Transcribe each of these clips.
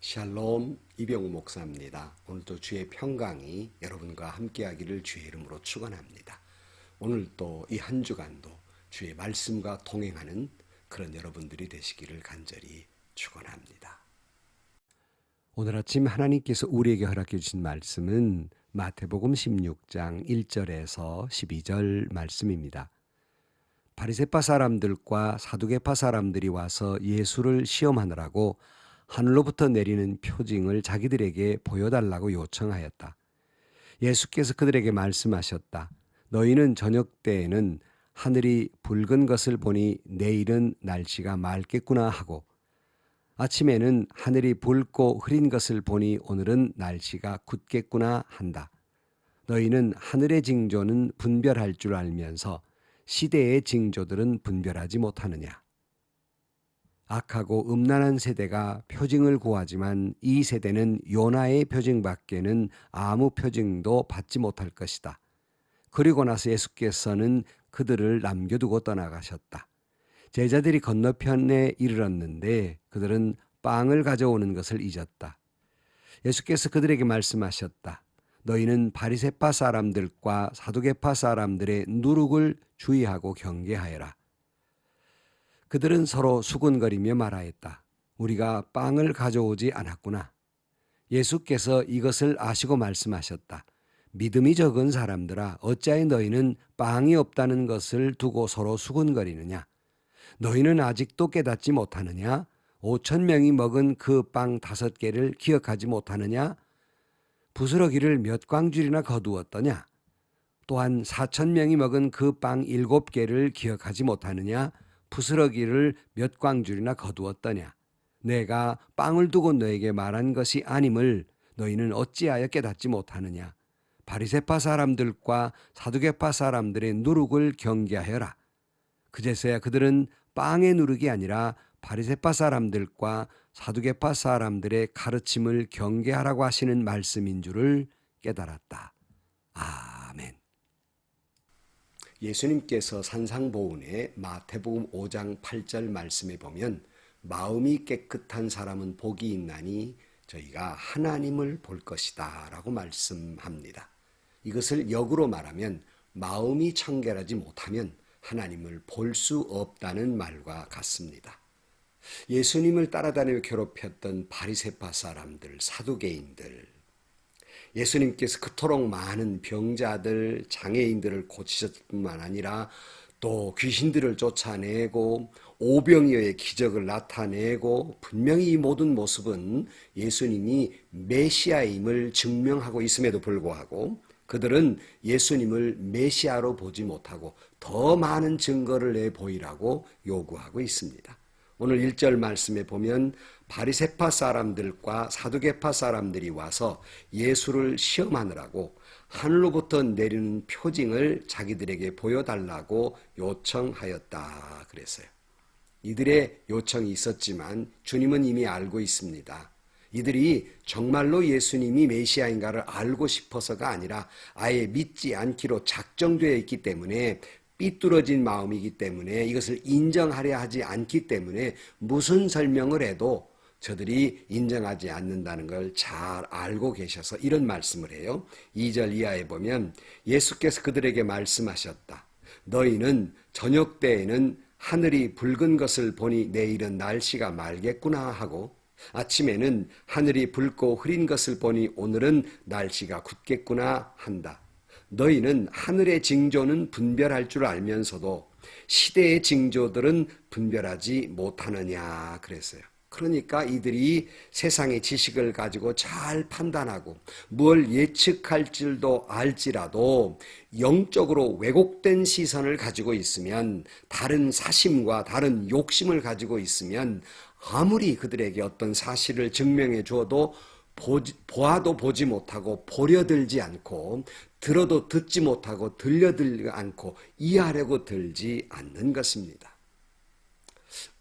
샬롬 이병우 목사입니다. 오늘도 주의 평강이 여러분과 함께하기를 주의 이름으로 축원합니다. 오늘 또 이 한 주간도 주의 말씀과 동행하는 그런 여러분들이 되시기를 간절히 축원합니다. 오늘 아침 하나님께서 우리에게 허락해 주신 말씀은 마태복음 16장 1절에서 12절 말씀입니다. 바리새파 사람들과 사두개파 사람들이 와서 예수를 시험하느라고 하늘로부터 내리는 표징을 자기들에게 보여달라고 요청하였다. 예수께서 그들에게 말씀하셨다. 너희는 저녁 때에는 하늘이 붉은 것을 보니 내일은 날씨가 맑겠구나 하고, 아침에는 하늘이 붉고 흐린 것을 보니 오늘은 날씨가 굳겠구나 한다. 너희는 하늘의 징조는 분별할 줄 알면서 시대의 징조들은 분별하지 못하느냐. 악하고 음란한 세대가 표징을 구하지만 이 세대는 요나의 표징밖에는 아무 표징도 받지 못할 것이다. 그리고 나서 예수께서는 그들을 남겨두고 떠나가셨다. 제자들이 건너편에 이르렀는데 그들은 빵을 가져오는 것을 잊었다. 예수께서 그들에게 말씀하셨다. 너희는 바리새파 사람들과 사두개파 사람들의 누룩을 주의하고 경계하여라. 그들은 서로 수군거리며 말하였다. 우리가 빵을 가져오지 않았구나. 예수께서 이것을 아시고 말씀하셨다. 믿음이 적은 사람들아, 어찌하여 너희는 빵이 없다는 것을 두고 서로 수군거리느냐? 너희는 아직도 깨닫지 못하느냐? 5,000명이 먹은 그 빵 5개를 기억하지 못하느냐? 부스러기를 몇 광줄이나 거두었더냐? 또한 4,000명이 먹은 그 빵 7개를 기억하지 못하느냐? 부스러기를 몇 광줄이나 거두었더냐? 내가 빵을 두고 너에게 말한 것이 아님을 너희는 어찌하여 깨닫지 못하느냐? 바리새파 사람들과 사두개파 사람들의 누룩을 경계하여라. 그제서야 그들은 빵의 누룩이 아니라 바리새파 사람들과 사두개파 사람들의 가르침을 경계하라고 하시는 말씀인 줄을 깨달았다. 아멘. 예수님께서 산상보훈의 마태복음 5장 8절 말씀에 보면 마음이 깨끗한 사람은 복이 있나니 저희가 하나님을 볼 것이다 라고 말씀합니다. 이것을 역으로 말하면 마음이 청결하지 못하면 하나님을 볼 수 없다는 말과 같습니다. 예수님을 따라다니며 괴롭혔던 바리새파 사람들, 사두개인들, 예수님께서 그토록 많은 병자들, 장애인들을 고치셨을 뿐만 아니라 또 귀신들을 쫓아내고 오병이어의 기적을 나타내고 분명히 이 모든 모습은 예수님이 메시아임을 증명하고 있음에도 불구하고 그들은 예수님을 메시아로 보지 못하고 더 많은 증거를 내보이라고 요구하고 있습니다. 오늘 1절 말씀에 보면 바리새파 사람들과 사두개파 사람들이 와서 예수를 시험하느라고 하늘로부터 내리는 표징을 자기들에게 보여달라고 요청하였다 그랬어요. 이들의 요청이 있었지만 주님은 이미 알고 있습니다. 이들이 정말로 예수님이 메시아인가를 알고 싶어서가 아니라 아예 믿지 않기로 작정되어 있기 때문에 삐뚤어진 마음이기 때문에 이것을 인정하려 하지 않기 때문에 무슨 설명을 해도 저들이 인정하지 않는다는 걸 잘 알고 계셔서 이런 말씀을 해요. 2절 이하에 보면 예수께서 그들에게 말씀하셨다. 너희는 저녁 때에는 하늘이 붉은 것을 보니 내일은 날씨가 맑겠구나 하고 아침에는 하늘이 붉고 흐린 것을 보니 오늘은 날씨가 굳겠구나 한다. 너희는 하늘의 징조는 분별할 줄 알면서도 시대의 징조들은 분별하지 못하느냐 그랬어요. 그러니까 이들이 세상의 지식을 가지고 잘 판단하고 뭘 예측할 줄도 알지라도 영적으로 왜곡된 시선을 가지고 있으면 다른 사심과 다른 욕심을 가지고 있으면 아무리 그들에게 어떤 사실을 증명해 주어도 보아도 보지 못하고 보려들지 않고 들어도 듣지 못하고 들려들지 않고 이해하려고 들지 않는 것입니다.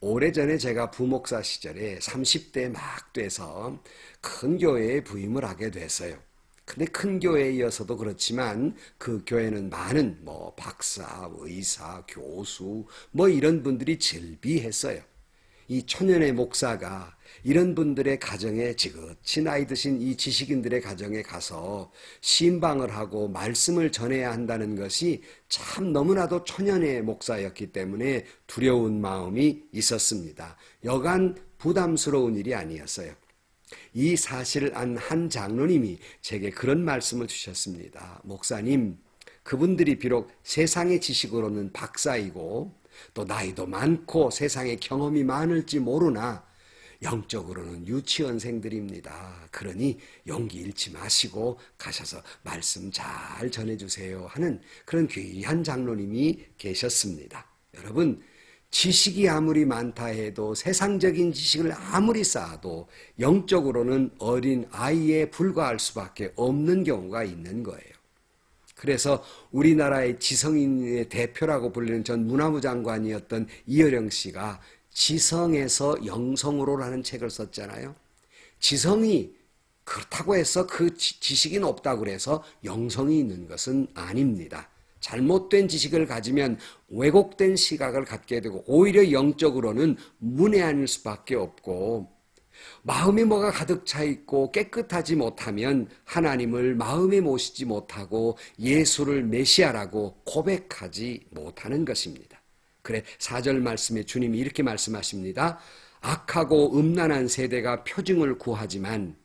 오래전에 제가 부목사 시절에 30대 막 돼서 큰 교회에 부임을 하게 됐어요. 근데 큰 교회이어서도 그렇지만 그 교회는 많은 박사, 의사, 교수 이런 분들이 즐비했어요. 이 초년의 목사가 이런 분들의 가정에 지긋이 나이 드신 이 지식인들의 가정에 가서 신방을 하고 말씀을 전해야 한다는 것이 참 너무나도 초년의 목사였기 때문에 두려운 마음이 있었습니다. 여간 부담스러운 일이 아니었어요. 이 사실을 안 한 장로님이 제게 그런 말씀을 주셨습니다. 목사님, 그분들이 비록 세상의 지식으로는 박사이고 또 나이도 많고 세상의 경험이 많을지 모르나 영적으로는 유치원생들입니다. 그러니 용기 잃지 마시고 가셔서 말씀 잘 전해주세요 하는 그런 귀한 장로님이 계셨습니다. 여러분, 지식이 아무리 많다 해도 세상적인 지식을 아무리 쌓아도 영적으로는 어린 아이에 불과할 수밖에 없는 경우가 있는 거예요. 그래서 우리나라의 지성인의 대표라고 불리는 전 문화부 장관이었던 이어령 씨가 지성에서 영성으로라는 책을 썼잖아요. 지성이 그렇다고 해서 그 지식이 높다고 해서 영성이 있는 것은 아닙니다. 잘못된 지식을 가지면 왜곡된 시각을 갖게 되고 오히려 영적으로는 문외한일 수밖에 없고, 마음이 뭐가 가득 차 있고 깨끗하지 못하면 하나님을 마음에 모시지 못하고 예수를 메시아라고 고백하지 못하는 것입니다. 그래 4절 말씀에 주님이 이렇게 말씀하십니다. 악하고 음란한 세대가 표징을 구하지만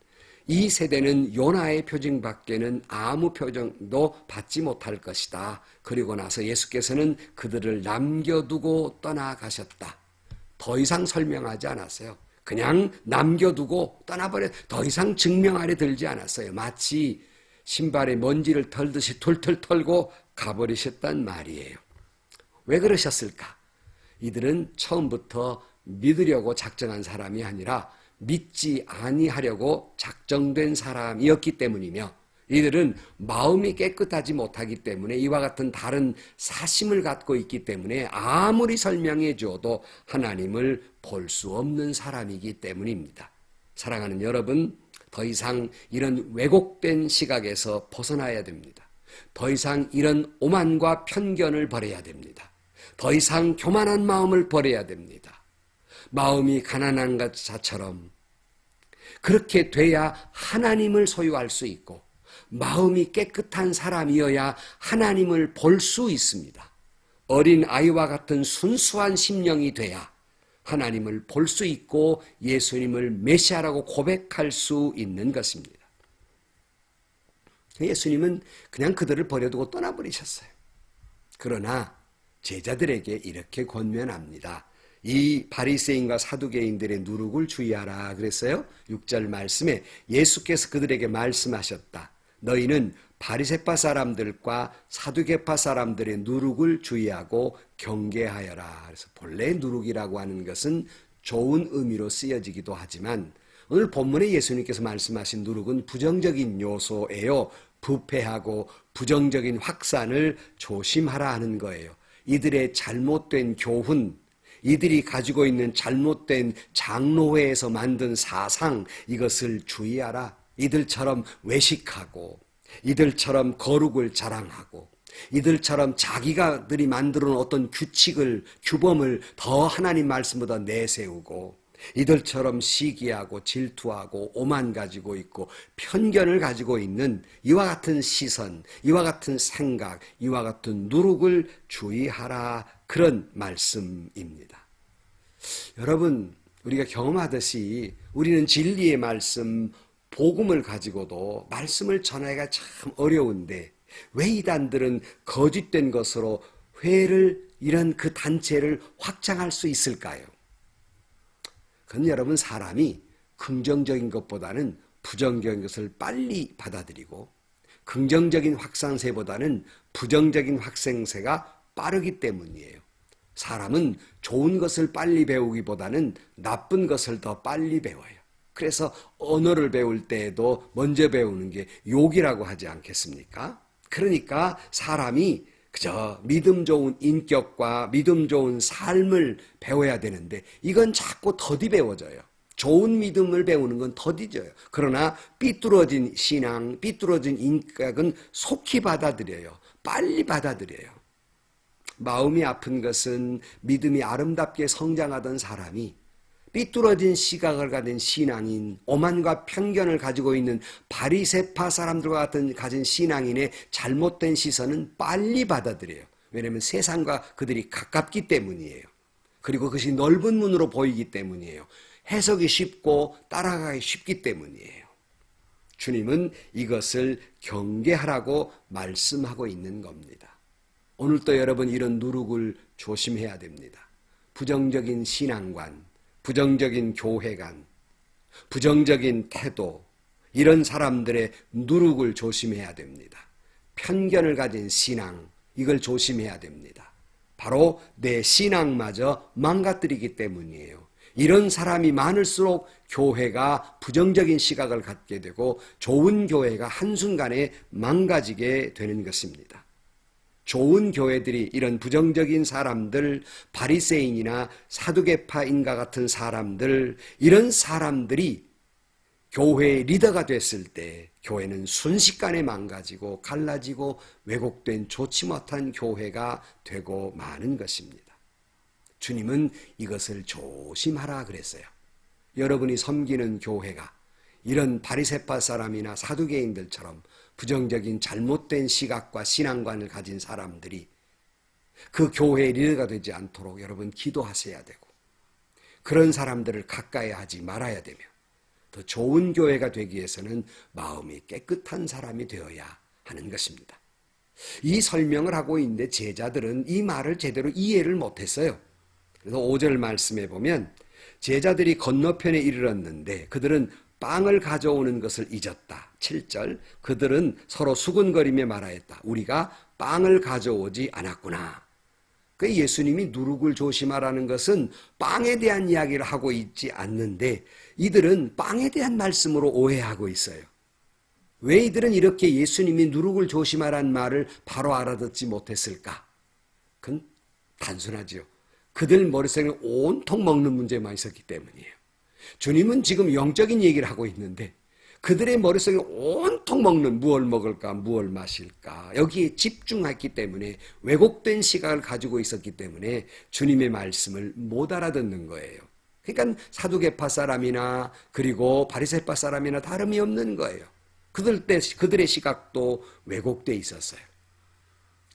이 세대는 요나의 표징밖에는 아무 표징도 받지 못할 것이다. 그리고 나서 예수께서는 그들을 남겨두고 떠나가셨다. 더 이상 설명하지 않았어요. 그냥 남겨두고 떠나버려, 더 이상 증명 아래 들지 않았어요. 마치 신발에 먼지를 털듯이 툴툴 털고 가버리셨단 말이에요. 왜 그러셨을까? 이들은 처음부터 믿으려고 작정한 사람이 아니라 믿지 아니하려고 작정된 사람이었기 때문이며, 이들은 마음이 깨끗하지 못하기 때문에 이와 같은 다른 사심을 갖고 있기 때문에 아무리 설명해 주어도 하나님을 볼 수 없는 사람이기 때문입니다. 사랑하는 여러분, 더 이상 이런 왜곡된 시각에서 벗어나야 됩니다. 더 이상 이런 오만과 편견을 버려야 됩니다. 더 이상 교만한 마음을 버려야 됩니다. 마음이 가난한 자처럼 그렇게 돼야 하나님을 소유할 수 있고, 마음이 깨끗한 사람이어야 하나님을 볼 수 있습니다. 어린 아이와 같은 순수한 심령이 돼야 하나님을 볼 수 있고 예수님을 메시아라고 고백할 수 있는 것입니다. 예수님은 그냥 그들을 버려두고 떠나버리셨어요. 그러나 제자들에게 이렇게 권면합니다. 이 바리새인과 사두개인들의 누룩을 주의하라 그랬어요. 6절 말씀에 예수께서 그들에게 말씀하셨다. 너희는 바리새파 사람들과 사두개파 사람들의 누룩을 주의하고 경계하여라. 그래서 본래 누룩이라고 하는 것은 좋은 의미로 쓰여지기도 하지만 오늘 본문에 예수님께서 말씀하신 누룩은 부정적인 요소예요. 부패하고 부정적인 확산을 조심하라 하는 거예요. 이들의 잘못된 교훈, 이들이 가지고 있는 잘못된 장로회에서 만든 사상, 이것을 주의하라. 이들처럼 외식하고 이들처럼 거룩을 자랑하고 이들처럼 자기가들이 만들어 놓은 어떤 규칙을, 규범을 더 하나님 말씀보다 내세우고 이들처럼 시기하고 질투하고 오만 가지고 있고 편견을 가지고 있는 이와 같은 시선, 이와 같은 생각, 이와 같은 누룩을 주의하라, 그런 말씀입니다. 여러분, 우리가 경험하듯이 우리는 진리의 말씀, 복음을 가지고도 말씀을 전하기가 참 어려운데 왜 이단들은 거짓된 것으로 회를, 이런 그 단체를 확장할 수 있을까요? 그건 여러분, 사람이 긍정적인 것보다는 부정적인 것을 빨리 받아들이고 긍정적인 확산세보다는 부정적인 확산세가 빠르기 때문이에요. 사람은 좋은 것을 빨리 배우기보다는 나쁜 것을 더 빨리 배워요. 그래서 언어를 배울 때에도 먼저 배우는 게 욕이라고 하지 않겠습니까? 그러니까 사람이 그저 믿음 좋은 인격과 믿음 좋은 삶을 배워야 되는데 이건 자꾸 더디 배워져요. 좋은 믿음을 배우는 건 더디져요. 그러나 삐뚤어진 신앙, 삐뚤어진 인격은 속히 받아들여요. 빨리 받아들여요. 마음이 아픈 것은 믿음이 아름답게 성장하던 사람이 삐뚤어진 시각을 가진 신앙인, 오만과 편견을 가지고 있는 바리새파 사람들과 같은 가진 신앙인의 잘못된 시선은 빨리 받아들여요. 왜냐하면 세상과 그들이 가깝기 때문이에요. 그리고 그것이 넓은 문으로 보이기 때문이에요. 해석이 쉽고 따라가기 쉽기 때문이에요. 주님은 이것을 경계하라고 말씀하고 있는 겁니다. 오늘도 여러분 이런 누룩을 조심해야 됩니다. 부정적인 신앙관, 부정적인 교회관, 부정적인 태도, 이런 사람들의 누룩을 조심해야 됩니다. 편견을 가진 신앙, 이걸 조심해야 됩니다. 바로 내 신앙마저 망가뜨리기 때문이에요. 이런 사람이 많을수록 교회가 부정적인 시각을 갖게 되고 좋은 교회가 한순간에 망가지게 되는 것입니다. 좋은 교회들이 이런 부정적인 사람들, 바리새인이나 사두개파인과 같은 사람들, 이런 사람들이 교회의 리더가 됐을 때 교회는 순식간에 망가지고 갈라지고 왜곡된 좋지 못한 교회가 되고 마는 것입니다. 주님은 이것을 조심하라 그랬어요. 여러분이 섬기는 교회가 이런 바리새파 사람이나 사두개인들처럼 부정적인 잘못된 시각과 신앙관을 가진 사람들이 그 교회의 리더가 되지 않도록 여러분 기도하셔야 되고, 그런 사람들을 가까이 하지 말아야 되며, 더 좋은 교회가 되기 위해서는 마음이 깨끗한 사람이 되어야 하는 것입니다. 이 설명을 하고 있는데 제자들은 이 말을 제대로 이해를 못했어요. 그래서 5절 말씀에 보면 제자들이 건너편에 이르렀는데 그들은 빵을 가져오는 것을 잊었다. 7절, 그들은 서로 수군거리며 말하였다. 우리가 빵을 가져오지 않았구나. 그 예수님이 누룩을 조심하라는 것은 빵에 대한 이야기를 하고 있지 않는데 이들은 빵에 대한 말씀으로 오해하고 있어요. 왜 이들은 이렇게 예수님이 누룩을 조심하라는 말을 바로 알아듣지 못했을까? 그건 단순하지요. 그들 머릿속에 온통 먹는 문제만 있었기 때문이에요. 주님은 지금 영적인 얘기를 하고 있는데 그들의 머릿속에 온통 먹는, 무엇을 먹을까, 무엇을 마실까, 여기에 집중했기 때문에, 왜곡된 시각을 가지고 있었기 때문에 주님의 말씀을 못 알아듣는 거예요. 그러니까 사두개파 사람이나 그리고 바리새파 사람이나 다름이 없는 거예요. 그들의 시각도 왜곡돼 있었어요.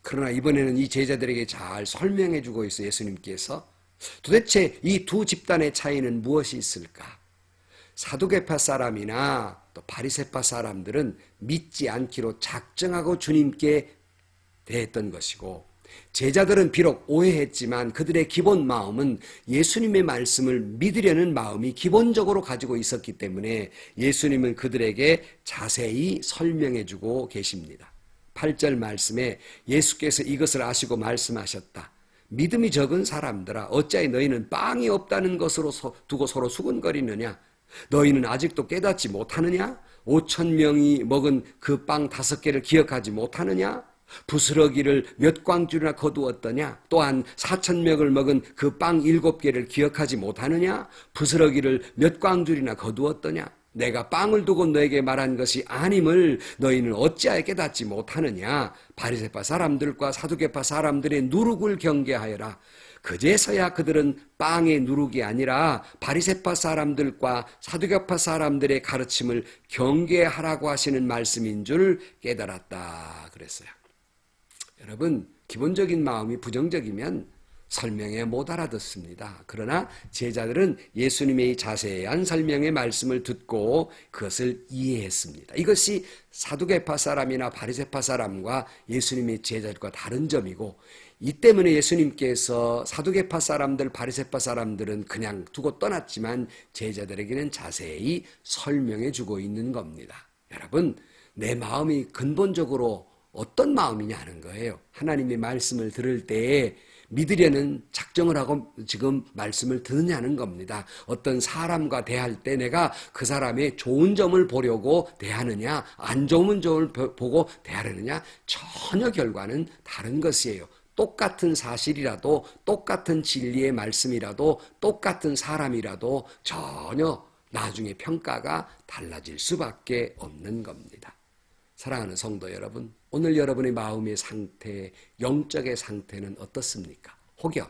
그러나 이번에는 이 제자들에게 잘 설명해 주고 있어요. 예수님께서 도대체 이 두 집단의 차이는 무엇이 있을까? 사두개파 사람이나 또 바리새파 사람들은 믿지 않기로 작정하고 주님께 대했던 것이고, 제자들은 비록 오해했지만 그들의 기본 마음은 예수님의 말씀을 믿으려는 마음이 기본적으로 가지고 있었기 때문에 예수님은 그들에게 자세히 설명해 주고 계십니다. 8절 말씀에 예수께서 이것을 아시고 말씀하셨다. 믿음이 적은 사람들아, 어찌하여 너희는 빵이 없다는 것으로 두고 서로 수군거리느냐? 너희는 아직도 깨닫지 못하느냐? 5,000명이 먹은 그 빵 5개를 기억하지 못하느냐? 부스러기를 몇 광줄이나 거두었더냐? 또한 4,000명을 먹은 그 빵 7개를 기억하지 못하느냐? 부스러기를 몇 광줄이나 거두었더냐? 내가 빵을 두고 너에게 말한 것이 아님을 너희는 어찌하여 깨닫지 못하느냐? 바리새파 사람들과 사두개파 사람들의 누룩을 경계하여라. 그제서야 그들은 빵의 누룩이 아니라 바리새파 사람들과 사두개파 사람들의 가르침을 경계하라고 하시는 말씀인 줄 깨달았다 그랬어요. 여러분, 기본적인 마음이 부정적이면 설명에 못 알아듣습니다. 그러나 제자들은 예수님의 자세한 설명의 말씀을 듣고 그것을 이해했습니다. 이것이 사두개파 사람이나 바리새파 사람과 예수님의 제자들과 다른 점이고, 이 때문에 예수님께서 사두개파 사람들, 바리새파 사람들은 그냥 두고 떠났지만 제자들에게는 자세히 설명해 주고 있는 겁니다. 여러분, 내 마음이 근본적으로 어떤 마음이냐는 거예요. 하나님의 말씀을 들을 때에 믿으려는 작정을 하고 지금 말씀을 듣느냐는 겁니다. 어떤 사람과 대할 때 내가 그 사람의 좋은 점을 보려고 대하느냐, 안 좋은 점을 보고 대하느냐, 전혀 결과는 다른 것이에요. 똑같은 사실이라도, 똑같은 진리의 말씀이라도, 똑같은 사람이라도 전혀 나중에 평가가 달라질 수밖에 없는 겁니다. 사랑하는 성도 여러분, 오늘 여러분의 마음의 상태, 영적의 상태는 어떻습니까? 혹여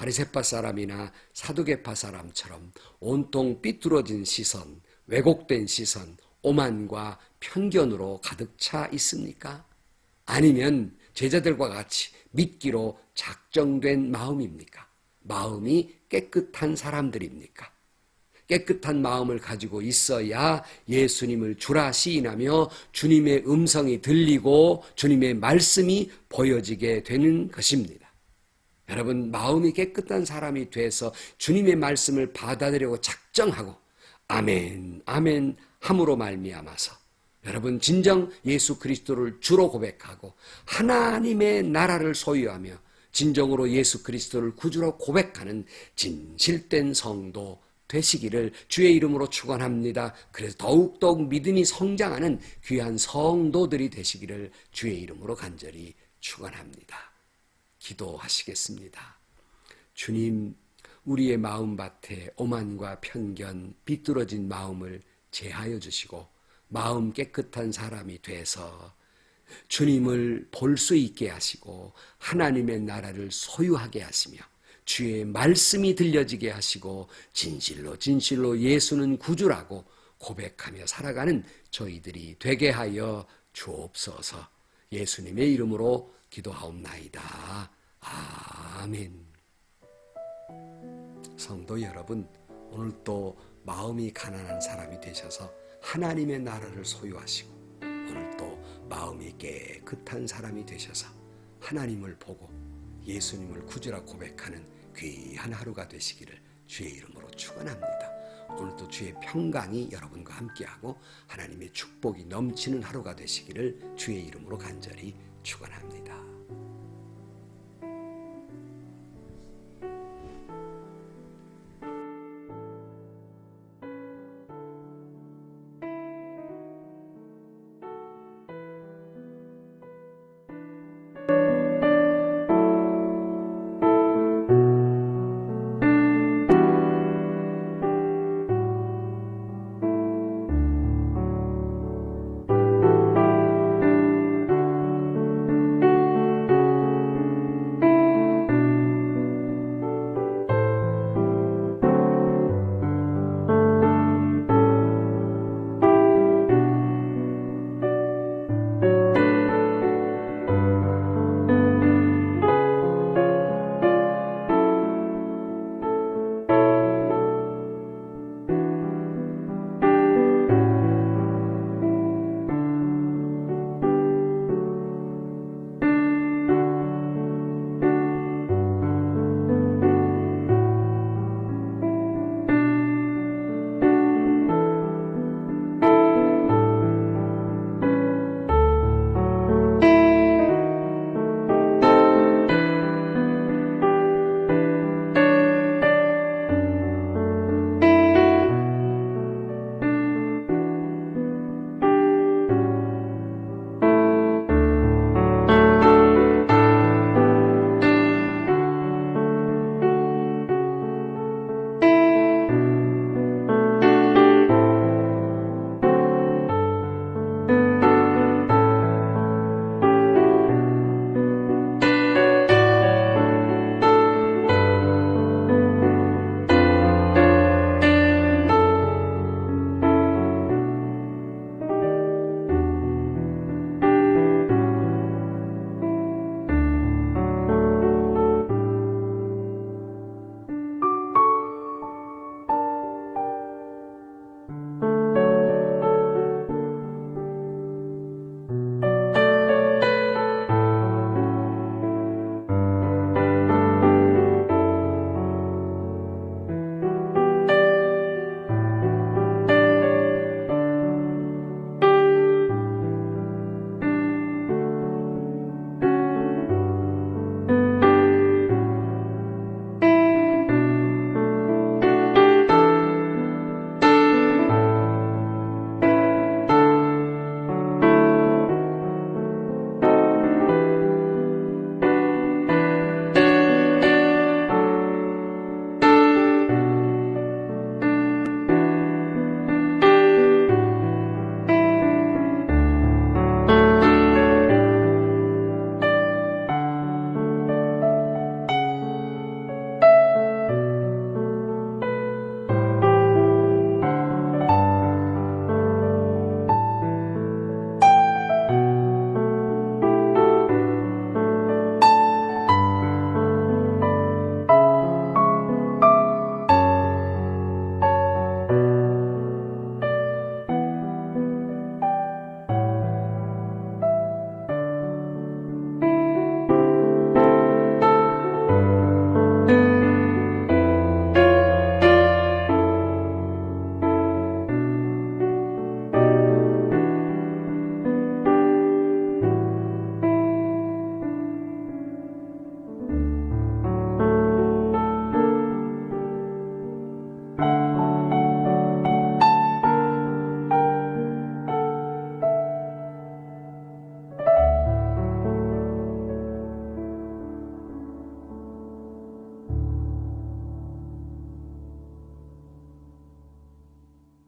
바리새파 사람이나 사두개파 사람처럼 온통 삐뚤어진 시선, 왜곡된 시선, 오만과 편견으로 가득 차 있습니까? 아니면 제자들과 같이 믿기로 작정된 마음입니까? 마음이 깨끗한 사람들입니까? 깨끗한 마음을 가지고 있어야 예수님을 주라 시인하며 주님의 음성이 들리고 주님의 말씀이 보여지게 되는 것입니다. 여러분, 마음이 깨끗한 사람이 돼서 주님의 말씀을 받아들이고 작정하고 아멘, 아멘 함으로 말미암아서 여러분 진정 예수 그리스도를 주로 고백하고 하나님의 나라를 소유하며 진정으로 예수 그리스도를 구주로 고백하는 진실된 성도 되시기를 주의 이름으로 축원합니다. 그래서 더욱더욱 믿음이 성장하는 귀한 성도들이 되시기를 주의 이름으로 간절히 축원합니다. 기도하시겠습니다. 주님, 우리의 마음밭에 오만과 편견, 비뚤어진 마음을 제하여 주시고 마음 깨끗한 사람이 돼서 주님을 볼 수 있게 하시고 하나님의 나라를 소유하게 하시며 주의 말씀이 들려지게 하시고 진실로 진실로 예수는 구주라고 고백하며 살아가는 저희들이 되게 하여 주옵소서. 예수님의 이름으로 기도하옵나이다. 아멘. 성도 여러분, 오늘 또 마음이 가난한 사람이 되셔서 하나님의 나라를 소유하시고 오늘 또 마음이 깨끗한 사람이 되셔서 하나님을 보고 예수님을 구주라 고백하는 귀한 하루가 되시기를 주의 이름으로 축원합니다. 오늘도 주의 평강이 여러분과 함께하고 하나님의 축복이 넘치는 하루가 되시기를 주의 이름으로 간절히 축원합니다.